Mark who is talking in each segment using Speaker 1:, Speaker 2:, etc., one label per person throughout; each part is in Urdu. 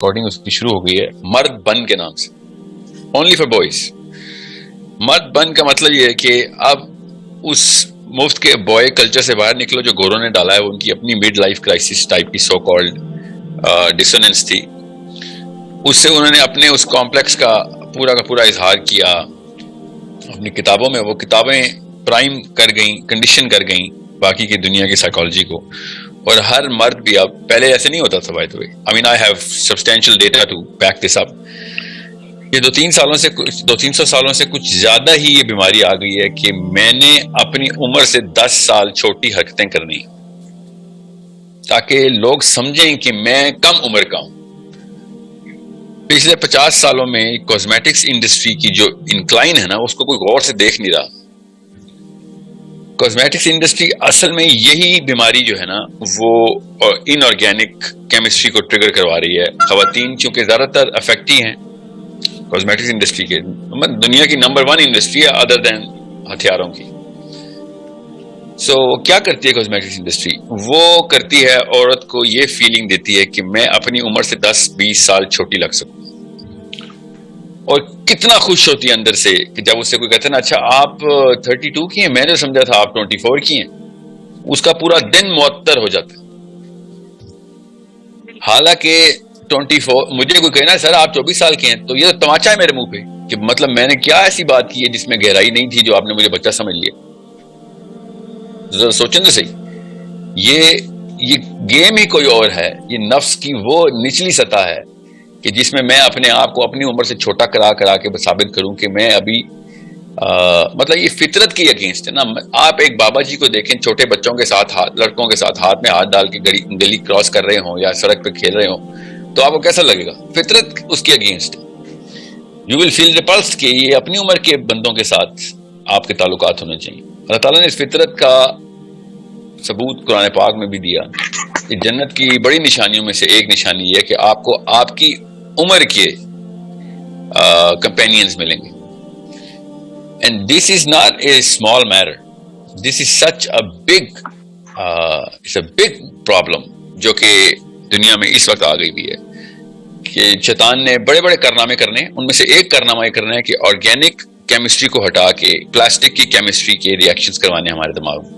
Speaker 1: ریکارڈنگ اس کی شروع ہو گئی ہے مرد بن کے نام سے, اونلی فار بوائز. مرد بن کا مطلب یہ ہے کہ اب اس مفت کے بوائے کلچر سے باہر نکلو جو گوروں نے ڈالا ہے. ان کی اپنی مڈ لائف کرائسس ٹائپ کی سو کالڈ ڈسوننس تھی, اس سے انہوں نے اپنے اس کمپلیکس کا پورا اظہار کیا اپنی کتابوں میں. وہ کتابیں پرائم کر گئیں, کنڈیشن کر گئیں باقی کی دنیا کی سائیکالوجی کو. اور ہر مرد بھی, اب پہلے ایسے نہیں ہوتا تھا by the way. I mean I have substantial data to back this up. یہ 200-300 سالوں سے کچھ زیادہ ہی یہ بیماری آ گئی ہے کہ میں نے اپنی عمر سے 10 سال چھوٹی حرکتیں کرنی تاکہ لوگ سمجھیں کہ میں کم عمر کا ہوں. پچھلے 50 سالوں میں کاسمیٹکس انڈسٹری کی جو انکلائن ہے نا, اس کو کوئی غور سے دیکھ نہیں رہا. کاسمیٹکس انڈسٹری اصل میں یہی بیماری جو ہے نا وہ ان آرگینک کیمسٹری کو ٹریگر کروا رہی ہے. خواتین چونکہ زیادہ تر افیکٹی ہیں کاسمیٹکس انڈسٹری کے, دنیا کی نمبر 1 انڈسٹری ہے ادر دین ہتھیاروں کی. سو کیا کرتی ہے کاسمیٹکس انڈسٹری؟ وہ کرتی ہے عورت کو یہ فیلنگ دیتی ہے کہ میں اپنی عمر سے 10-20 سال چھوٹی لگ سکوں. اور کتنا خوش ہوتی ہے اندر سے کہ جب اس سے کوئی کہتے ہیں نا اچھا آپ 32 کی ہیں, میں نے سمجھا تھا آپ 24 کی ہیں. اس کا پورا دن معطر ہو جاتا ہے. حالانکہ 24, مجھے کوئی کہنا سر آپ 24 سال کے ہیں تو یہ تو تماچا ہے میرے منہ پہ کہ مطلب میں نے کیا ایسی بات کی ہے جس میں گہرائی نہیں تھی جو آپ نے مجھے بچہ سمجھ لیا. ذرا سوچیں تو صحیح, یہ گیم ہی کوئی اور ہے. یہ نفس کی وہ نچلی سطح ہے کہ جس میں اپنے آپ کو اپنی عمر سے چھوٹا کرا کے ثابت کروں کہ میں ابھی مطلب یہ فطرت کی اگینسٹ ہے نا. آپ ایک بابا جی کو دیکھیں چھوٹے بچوں کے ساتھ لڑکوں کے ساتھ ہاتھ میں ہاتھ ڈال کے گلی کراس کر رہے ہوں یا سڑک پہ کھیل رہے ہوں تو آپ کو کیسا لگے گا؟ فطرت اس کی اگینسٹ ہے. یو ول فیل ریپلس کہ یہ اپنی عمر کے بندوں کے ساتھ آپ کے تعلقات ہونے چاہیے. اللہ تعالیٰ نے اس فطرت کا ثبوت قرآن پاک میں بھی دیا. کہ جنت کی بڑی نشانیوں میں سے ایک نشانی یہ ہے کہ آپ کو آپ کی عمر کے کمپینینز ملیں گے. And this is not a small matter. This is such a it's a big problem جو کہ دنیا میں اس وقت آ گئی بھی ہے کہ شیطان نے بڑے بڑے کارنامے کرنے. ان میں سے ایک کارنامہ یہ کرنا ہے کہ آرگینک کیمسٹری کو ہٹا کے پلاسٹک کی کیمسٹری کے ریئیکشنز کروانے ہمارے دماغ میں.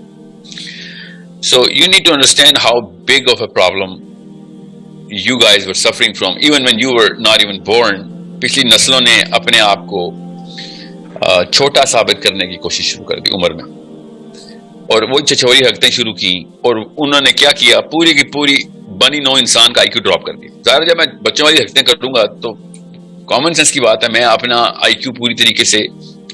Speaker 1: So you need to understand how big of a problem you guys were suffering from even when you were not even born. پچھلی نسلوں نے اپنے آپ کو چھوٹا ثابت کرنے کی کوشش شروع کر دی عمر میں, اور وہ چچوری حرکتیں شروع کی, اور انہوں نے کیا کیا, پوری کی پوری بنی نو انسان کا آئی کیو ڈراپ کر دیا. ظاہر جب میں بچوں والی حرکتیں کروں گا تو کامن سینس کی بات ہے میں اپنا آئی کیو پوری طریقے سے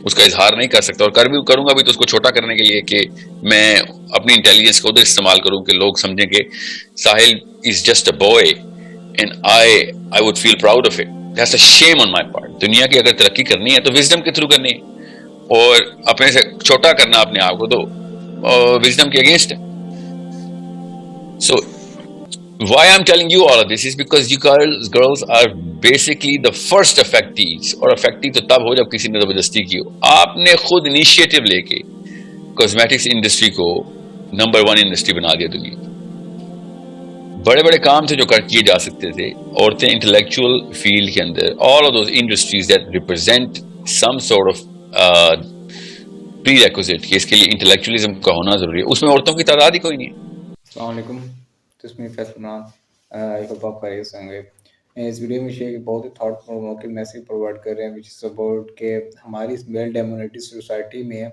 Speaker 1: اس کا اظہار نہیں کر سکتا, اور کروں گا بھی تو اس کو چھوٹا کرنے کے لیے کہ میں اپنی انٹیلیجنس کو ادھر استعمال کروں کہ لوگ سمجھیں کہ Sahil is just a boy and I would feel proud of it. That's a shame on my part. دنیا کی اگر ترقی کرنی ہے تو وزڈم کے تھرو کرنی ہے, اور اپنے سے چھوٹا کرنا اپنے آپ کو تو وزڈم کے اگینسٹ ہے. So why I'm telling you all of this is because you girls are basically the first affectees. اور affectee تو تب ہو جب کسی نے زبردستی کی ہو. آپ نے خود انیشیٹو لے کے کاسمیٹکس انڈسٹری کو نمبر 1 انڈسٹری بنا دیا دنیا کی. بڑے بڑے کام تھے جو کیے جا سکتے تھے. عورتیں انٹلیکچوئل فیلڈ کے اندر all of those industries that represent some sort of prerequisite کہ اس کے لیے انٹلیکچولیزم کا ہونا ضروری ہے, اس میں عورتوں کی تعداد ہی کوئی نہیں ہے.
Speaker 2: السلام علیکم, تسمی فیصل نام آئی ہوپ آپ خیریت سے ہوں گے. اس ویڈیو میں شیئر بہت he thought provoking message provide کر رہے ہیں وچ از اباؤٹ کہ ہماری اس میل ڈومینیٹڈ سوسائٹی میں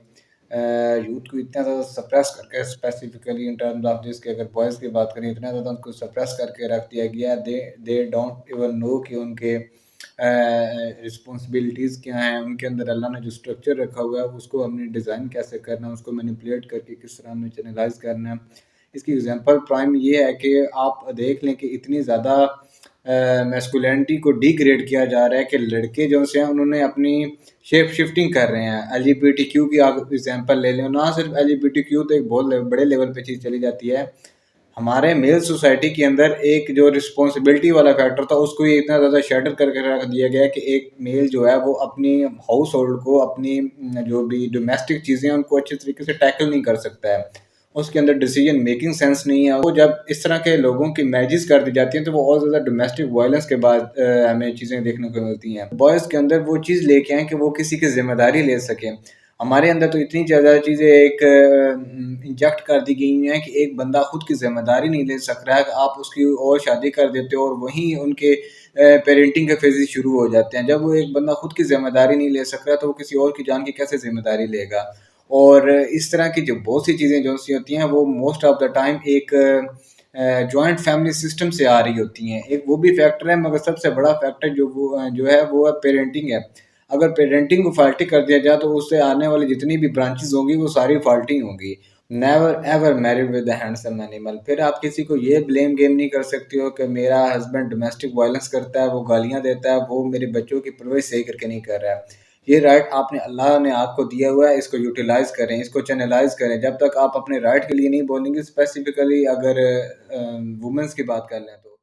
Speaker 2: یوتھ کو اتنا زیادہ سپریس کر کے specifically in terms of this کہ اگر بوائز کی بات کریں اتنا زیادہ ان کو سپریس کر کے رکھ دیا گیا دے ڈونٹ ایون نو کہ ان کے رسپانسبلٹیز کیا ہیں. ان کے اندر اللہ نے جو اسٹرکچر رکھا ہوا ہے اس کو ہم نے ڈیزائن کیسے کرنا ہے, اس کو مینیپولیٹ کر کے کس طرح ہم نے چینلائز کرنا ہے. اس کی ایگزامپل پرائم یہ ہے کہ آپ دیکھ لیں کہ اتنی زیادہ میسکولینٹی کو ڈی گریڈ کیا جا رہا ہے کہ لڑکے جو سے ہیں انہوں نے اپنی شیپ شفٹنگ کر رہے ہیں. LGBTQ کی آپ ایگزامپل لے لیں, نہ صرف LGBTQ تو ایک بہت بڑے لیول پہ چیز چلی جاتی ہے. ہمارے میل سوسائٹی کے اندر ایک جو رسپانسبلٹی والا فیکٹر تھا اس کو یہ اتنا زیادہ شیٹر کر کے رکھ دیا گیا کہ ایک میل جو ہے وہ اپنی ہاؤس ہولڈ کو, اپنی جو بھی ڈومیسٹک چیزیں ہیں ان کو اچھے طریقے سے ٹیکل نہیں کر سکتا ہے. اس کے اندر ڈیسیجن میکنگ سینس نہیں ہے. وہ جب اس طرح کے لوگوں کی میجز کر دی جاتی ہیں تو وہ اور زیادہ ڈومیسٹک وائلنس کے بعد ہمیں چیزیں دیکھنے کو ملتی ہیں. بوائز کے اندر وہ چیز لے کے آئیں کہ وہ کسی کی ذمہ داری لے سکیں. ہمارے اندر تو اتنی زیادہ چیزیں ایک انجیکٹ کر دی گئی ہیں کہ ایک بندہ خود کی ذمہ داری نہیں لے سک رہا ہے. آپ اس کی اور شادی کر دیتے ہو اور وہیں ان کے پیرنٹنگ کے فیزز شروع ہو جاتے ہیں. جب وہ ایک بندہ خود کی ذمہ داری نہیں لے سک رہا تو وہ کسی اور کی جان کی کیسے ذمہ داری لے گا. اور اس طرح کی جو بہت سی چیزیں جو سی ہوتی ہیں وہ موسٹ آف دا ٹائم ایک جوائنٹ فیملی سسٹم سے آ رہی ہوتی ہیں. ایک وہ بھی فیکٹر ہے مگر سب سے بڑا فیکٹر جو ہے وہ پیرنٹنگ ہے. اگر پیرنٹنگ کو فالٹی کر دیا جائے تو اس سے آنے والی جتنی بھی برانچز ہوں گی وہ ساری فالٹی ہوں گی. Never ever married with a handsome animal. پھر آپ کسی کو یہ بلیم گیم نہیں کر سکتے ہو کہ میرا ہسبینڈ ڈومیسٹک وائلنس کرتا ہے, وہ گالیاں دیتا ہے, وہ میرے بچوں کی پرورش صحیح کر کے نہیں کر رہا ہے. یہ رائٹ آپ نے اللہ نے آپ کو دیا ہوا ہے, اس کو یوٹیلائز کریں, اس کو چینلائز کریں. جب تک آپ اپنے رائٹ کے لیے نہیں بولیں گے, اسپیسیفکلی اگر وومنس کی بات کر لیں تو